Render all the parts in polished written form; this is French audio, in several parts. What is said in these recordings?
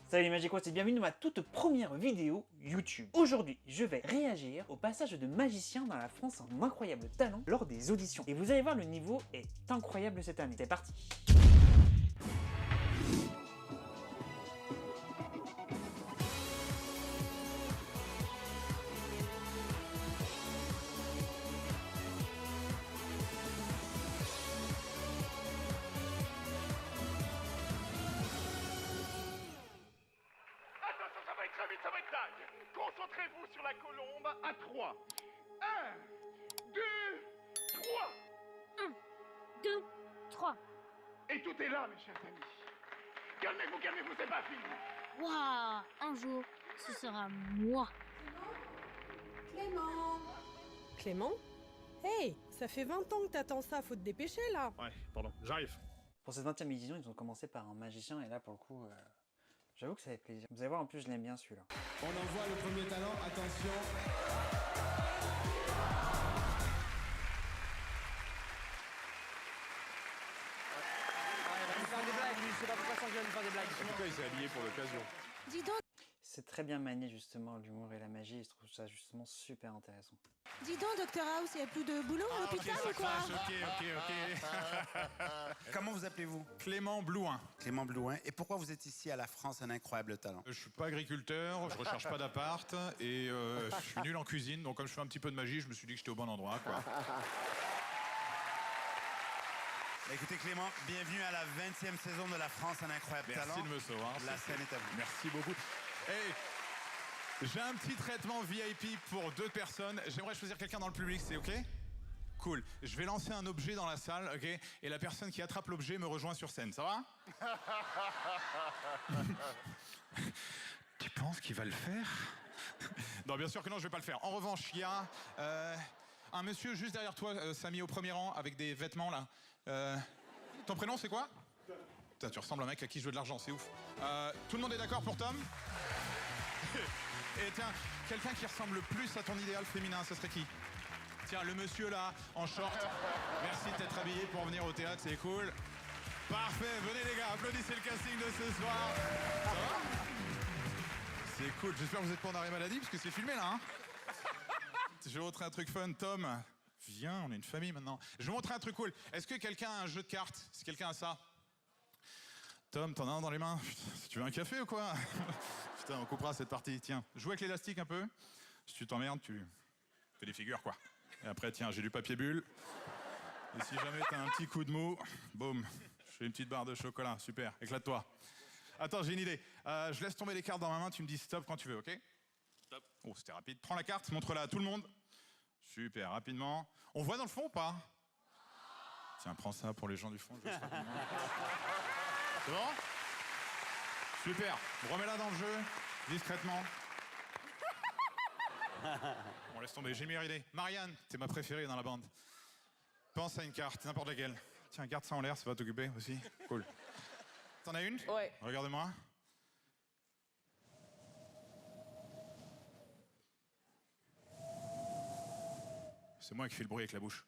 Salut les Magicois, et bienvenue dans ma toute première vidéo YouTube. Aujourd'hui, je vais réagir au passage de magiciens dans la France en incroyable talent lors des auditions. Et vous allez voir, le niveau est incroyable cette année. C'est parti. Attention, ça va être très vite, ça va être dingue. Concentrez-vous sur la colombe à 3. 1, 2, 3. 1, 2, 3. Et tout est là, mes chers amis. Calmez-vous, calmez-vous, c'est pas fini. Waouh, un jour, ce sera moi. Clément Clément? Hey, ça fait 20 ans que t'attends ça, faut te dépêcher là. Ouais, pardon, j'arrive. Pour cette 20e édition, ils ont commencé par un magicien et là pour le coup, j'avoue que ça fait plaisir. Vous allez voir, en plus je l'aime bien celui-là. On envoie le premier talent, attention. En tout cas, il s'est habillé pour l'occasion. Dis donc, C'est très bien manié justement l'humour et la magie, et je trouve ça justement super intéressant. Docteur House, y a plus de boulot à l'hôpital ou quoi? Ok. Comment vous appelez-vous? Clément Blouin. Clément Blouin. Et pourquoi vous êtes ici à la France, un incroyable talent? Je suis pas agriculteur, je recherche pas d'appart et je suis nul en cuisine, donc comme je fais un petit peu de magie, je me suis dit que j'étais au bon endroit, quoi. Écoutez Clément, bienvenue à la 20e saison de la France, un incroyable Merci talent. de me recevoir. La scène est à vous. Merci beaucoup. Hey, j'ai un petit traitement VIP pour 2 personnes. J'aimerais choisir quelqu'un dans le public, c'est ok? Cool. Je vais lancer un objet dans la salle, ok? Et la personne qui attrape l'objet me rejoint sur scène, ça va? Tu penses qu'il va le faire? Non, bien sûr que non, je vais pas le faire. En revanche, il y a un monsieur juste derrière toi, Samy, au premier rang, avec des vêtements là. Ton prénom, c'est quoi? Putain, tu ressembles à un mec à qui je veux de l'argent, c'est ouf. Tout le monde est d'accord pour Tom? Et tiens, quelqu'un qui ressemble le plus à ton idéal féminin, ce serait qui? Tiens, le monsieur là, en short. Merci de t'être habillé pour venir au théâtre, c'est cool. Parfait, venez les gars, applaudissez le casting de ce soir. Ça va? C'est cool, j'espère que vous êtes pas en arrêt maladie, parce que c'est filmé là, hein. Je vais vous montrer un truc fun, Tom. Viens, on est une famille maintenant. Je vais vous montrer un truc cool. Est-ce que quelqu'un a un jeu de cartes? Si quelqu'un a ça? Tom, t'en as un dans les mains? Putain, tu veux un café ou quoi? Putain, on coupera cette partie. Tiens, joue avec l'élastique un peu. Si tu t'emmerdes, tu fais des figures, quoi. Et après, tiens, j'ai du papier bulle. Et si jamais t'as un petit coup de mou, boum, je fais une petite barre de chocolat. Super, éclate-toi. Attends, j'ai une idée. Je laisse tomber les cartes dans ma main, tu me dis stop quand tu veux, ok? Stop. Oh, c'était rapide. Prends la carte, montre-la à tout le monde. Super, rapidement. On voit dans le fond ou pas? Tiens, prends ça pour les gens du fond. C'est bon? Super. Remets-la dans le jeu, discrètement. On laisse tomber, j'ai une meilleure idée. Marianne, t'es ma préférée dans la bande. Pense à une carte, n'importe laquelle. Tiens, garde ça en l'air, ça va t'occuper aussi. Cool. T'en as une? Ouais. Regarde-moi. C'est moi qui fais le bruit avec la bouche.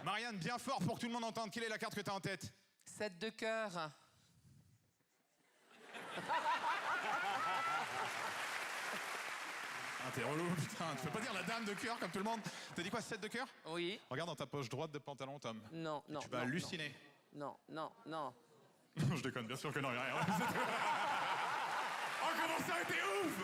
Marianne, bien fort pour que tout le monde entende. Quelle est la carte que t'as en tête? 7 de cœur. Ah, t'es relou, putain. Tu peux pas dire la dame de cœur comme tout le monde. T'as dit quoi, 7 de cœur? Oui. Regarde dans ta poche droite de pantalon, Tom. Non, non. Tu vas non, halluciner. Non, non, non. Je déconne, bien sûr que non, y'a rien. Oh, comment ça a été ouf!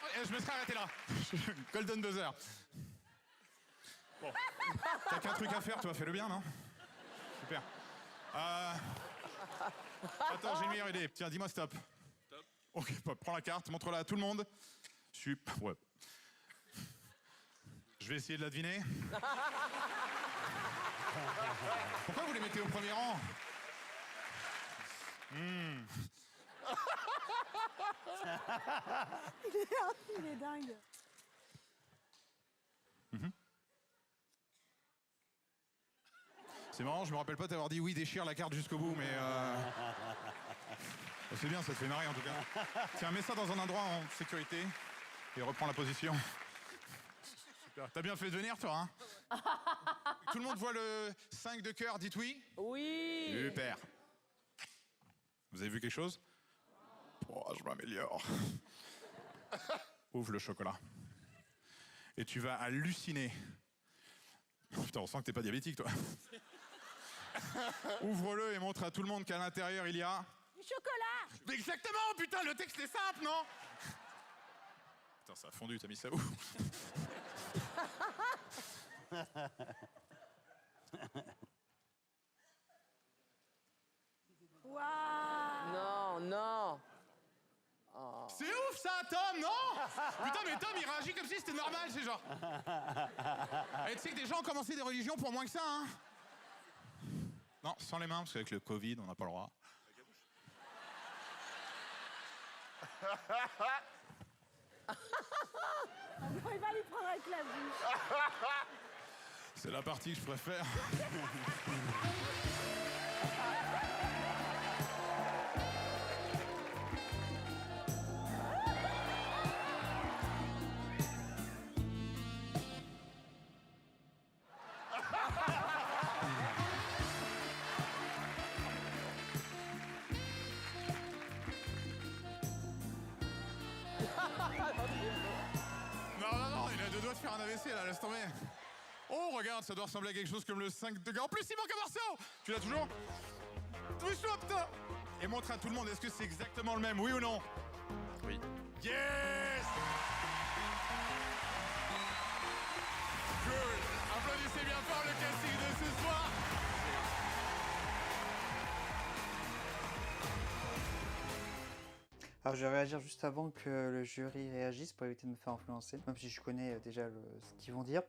Oh, je me serais arrêté là. Golden buzzer. Bon. T'as qu'un truc à faire, tu vas faire le bien, non? Super. Attends, j'ai une meilleure idée. Tiens, dis-moi stop. Stop. Ok, prends la carte, montre-la à tout le monde. Super. Ouais. Je vais essayer de la deviner. Pourquoi vous les mettez au premier rang? Il est dingue. C'est marrant, je me rappelle pas t'avoir dit oui, déchire la carte jusqu'au bout, mais c'est bien, ça te fait marrer en tout cas. Tiens, mets ça dans un endroit en sécurité et reprends la position. Super. T'as bien fait de venir, toi, hein? Tout le monde voit le 5 de cœur, dites oui? Oui. Super. Vous avez vu quelque chose? Oh, je m'améliore. Ouvre le chocolat. Et tu vas halluciner. Putain, on sent que t'es pas diabétique, toi. Ouvre-le et montre à tout le monde qu'à l'intérieur, il y a... Du chocolat. Mais exactement, putain, le texte est simple, non? Putain, ça a fondu, t'as mis ça où? Waouh. Non, non. C'est ouf, ça, Tom, non? Putain, mais Tom, il réagit comme si c'était normal, c'est genre... Et tu sais que des gens ont commencé des religions pour moins que ça, hein? Non, sans les mains, parce qu'avec le Covid, on n'a pas le droit. Non, il va lui prendre avec la bouche. C'est la partie que je préfère. Non, il a deux doigts de faire un AVC là, laisse tomber. Oh, regarde, ça doit ressembler à quelque chose comme le 5 de... En plus, il manque un morceau. Tu l'as toujours? Touche-toi, putain. Et montre à tout le monde, est-ce que c'est exactement le même, oui ou non? Oui. Yes. Cool. Applaudissez bien fort le casting de ce soir. Alors je vais réagir juste avant que le jury réagisse pour éviter de me faire influencer, même si je connais déjà ce qu'ils vont dire.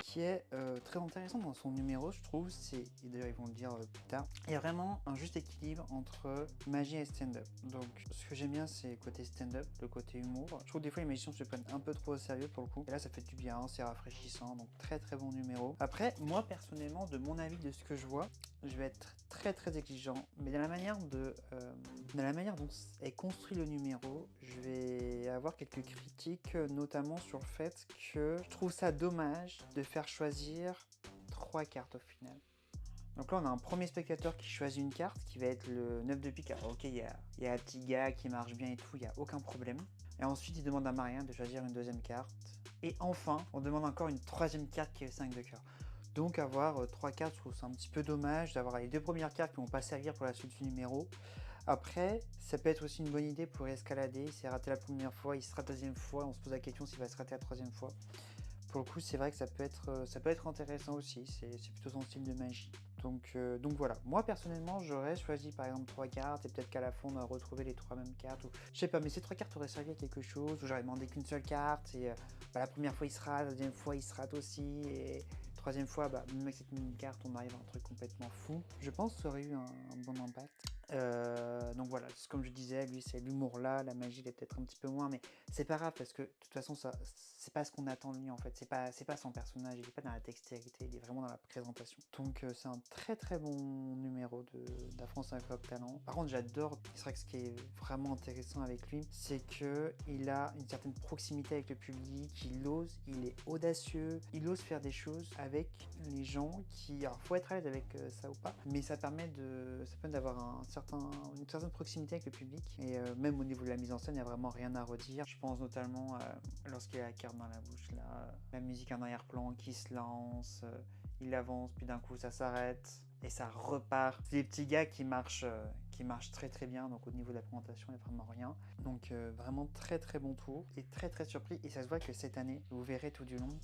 Qui est très intéressant dans son numéro, je trouve, c'est, et d'ailleurs ils vont le dire plus tard, il y a vraiment un juste équilibre entre magie et stand-up. Donc ce que j'aime bien, c'est le côté stand-up, le côté humour. Je trouve que des fois les magiciens se prennent un peu trop au sérieux pour le coup, et là ça fait du bien, c'est rafraîchissant, donc très très bon numéro. Après, moi personnellement, de mon avis, de ce que je vois, je vais être très très exigeant, mais dans la manière dont est construit le numéro, je vais avoir quelques critiques, notamment sur le fait que je trouve ça dommage de faire choisir 3 cartes au final. Donc là on a un premier spectateur qui choisit une carte qui va être le 9 de pique. Alors ok, il y a un petit gars qui marche bien et tout, il n'y a aucun problème. Et ensuite il demande à Marien de choisir une deuxième carte. Et enfin on demande encore une troisième carte qui est le 5 de cœur. Donc avoir 3 cartes, je trouve ça un petit peu dommage d'avoir les 2 premières cartes qui vont pas servir pour la suite du numéro. Après, ça peut être aussi une bonne idée pour escalader. Il s'est raté la première fois, il se rate la deuxième fois, on se pose la question s'il va se rater la troisième fois. Pour le coup, c'est vrai que ça peut être intéressant aussi, c'est plutôt son style de magie. Donc voilà, moi personnellement, j'aurais choisi par exemple 3 cartes et peut-être qu'à la fin on aurait retrouvé les 3 mêmes cartes. Ou, je sais pas, mais ces 3 cartes auraient servi à quelque chose, ou j'aurais demandé qu'une seule carte et la première fois il se rate, la deuxième fois il se rate aussi, et troisième fois, même avec cette mini carte, on arrive à un truc complètement fou. Je pense que ça aurait eu un bon impact. Donc voilà, comme je disais, lui c'est l'humour là, la magie il est peut-être un petit peu moins, mais c'est pas grave parce que de toute façon ça, c'est pas ce qu'on attend de lui en fait, c'est pas son personnage, il est pas dans la dextérité, il est vraiment dans la présentation. Donc c'est un très très bon numéro de la France Incroyable Talent. Par contre j'adore, c'est vrai que ce qui est vraiment intéressant avec lui, c'est que il a une certaine proximité avec le public, il est audacieux, il ose faire des choses avec les gens qui, alors faut être à l'aise avec ça ou pas, mais ça permet d'avoir une certaine proximité avec le public et même au niveau de la mise en scène il n'y a vraiment rien à redire. Je pense notamment lorsqu'il a la carte dans la bouche là, la musique en arrière-plan qui se lance, il avance puis d'un coup ça s'arrête et ça repart. C'est des petits gars qui marchent très très bien, donc au niveau de la présentation il n'y a vraiment rien. Donc vraiment très très bon tour et très très surpris, et ça se voit que cette année vous verrez tout du long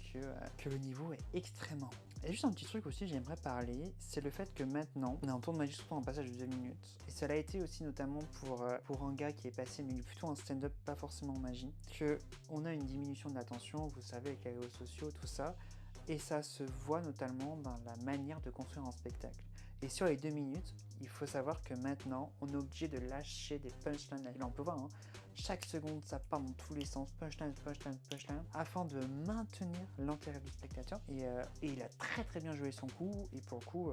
que le niveau est extrêmement haut. Et juste un petit truc aussi j'aimerais parler, c'est le fait que maintenant on est en tour de magie surtout en passage de 2 minutes, et ça l'a été aussi notamment pour un gars qui est passé mais plutôt en stand-up, pas forcément en magie, que on a une diminution de l'attention, vous savez, avec les réseaux sociaux, tout ça, et ça se voit notamment dans la manière de construire un spectacle. Et sur les 2 minutes, il faut savoir que maintenant, on est obligé de lâcher des punchlines. Là, on peut voir, chaque seconde, ça part dans tous les sens, punchline, afin de maintenir l'intérêt du spectateur. Et il a très très bien joué son coup, et pour le coup,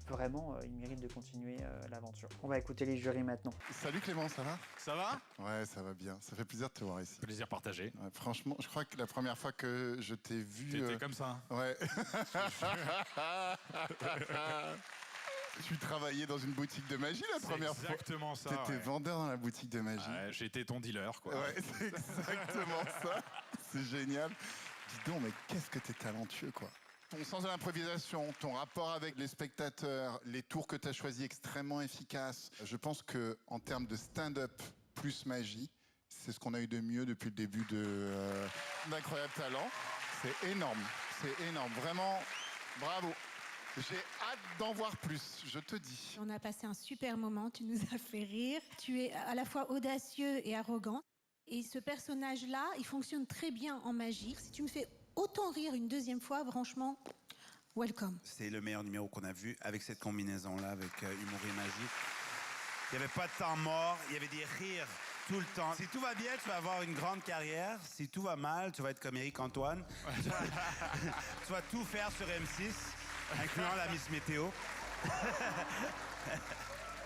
vraiment, il mérite de continuer l'aventure. On va écouter les jurys maintenant. Salut Clément, ça va? Ça va? Ouais, ça va bien. Ça fait plaisir de te voir ici. Plaisir partagé. Ouais, franchement, je crois que la première fois que je t'ai vu... T'étais comme ça. Ouais. Tu travaillais dans une boutique de magie la première fois. Exactement ça. T'étais Ouais. vendeur dans la boutique de magie. Ouais, j'étais ton dealer, quoi. Ouais, c'est exactement ça. C'est génial. Dis donc, mais qu'est-ce que t'es talentueux, quoi. Ton sens de l'improvisation, ton rapport avec les spectateurs, les tours que tu as choisis extrêmement efficaces. Je pense que en termes de stand-up plus magie, c'est ce qu'on a eu de mieux depuis le début d'Incroyable Talent. C'est énorme, vraiment, bravo. J'ai hâte d'en voir plus, je te dis. On a passé un super moment, tu nous as fait rire. Tu es à la fois audacieux et arrogant. Et ce personnage-là, il fonctionne très bien en magie. Si tu me fais autant rire une deuxième fois, franchement, welcome. C'est le meilleur numéro qu'on a vu avec cette combinaison-là, avec humour et magie. Il n'y avait pas de temps mort, il y avait des rires tout le temps. Si tout va bien, tu vas avoir une grande carrière. Si tout va mal, tu vas être comme Éric Antoine. Tu vas tout faire sur M6, incluant la Miss Météo.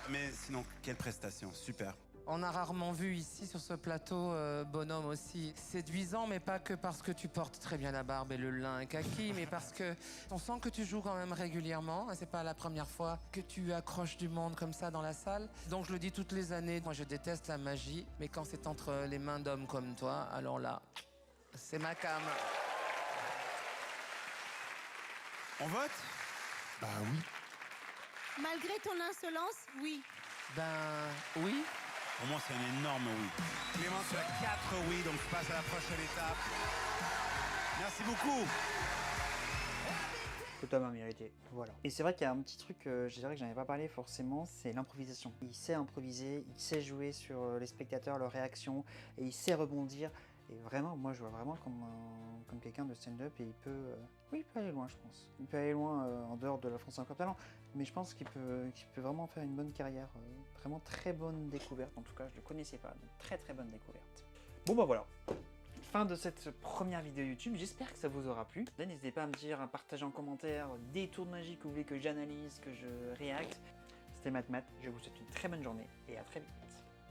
Mais sinon, quelle prestation, super. On a rarement vu ici sur ce plateau bonhomme aussi séduisant, mais pas que parce que tu portes très bien la barbe et le lin kaki, mais parce que on sent que tu joues quand même régulièrement. C'est pas la première fois que tu accroches du monde comme ça dans la salle. Donc je le dis toutes les années, moi je déteste la magie, mais quand c'est entre les mains d'hommes comme toi, alors là, c'est ma cam. On vote? Bah oui. Malgré ton insolence, oui. Ben oui. Pour moi, c'est un énorme oui. Clément, tu as 4 oui, donc tu passes à la prochaine étape. Merci beaucoup. Totalement mérité, voilà. Et c'est vrai qu'il y a un petit truc, je dirais que j'en ai pas parlé forcément, c'est l'improvisation. Il sait improviser, il sait jouer sur les spectateurs, leurs réactions, et il sait rebondir. Et vraiment, moi je vois vraiment comme quelqu'un de stand-up et il peut, oui, il peut aller loin, je pense. Il peut aller loin en dehors de la France Incroyable Talent, mais je pense qu'il peut vraiment faire une bonne carrière, vraiment très bonne découverte. En tout cas, je le connaissais pas, donc très très bonne découverte. Bon bah voilà. Fin de cette première vidéo YouTube, j'espère que ça vous aura plu. N'hésitez pas à me dire, à partager en commentaire des tours de magie que vous voulez que j'analyse, que je réacte. C'était Matt, je vous souhaite une très bonne journée et à très vite.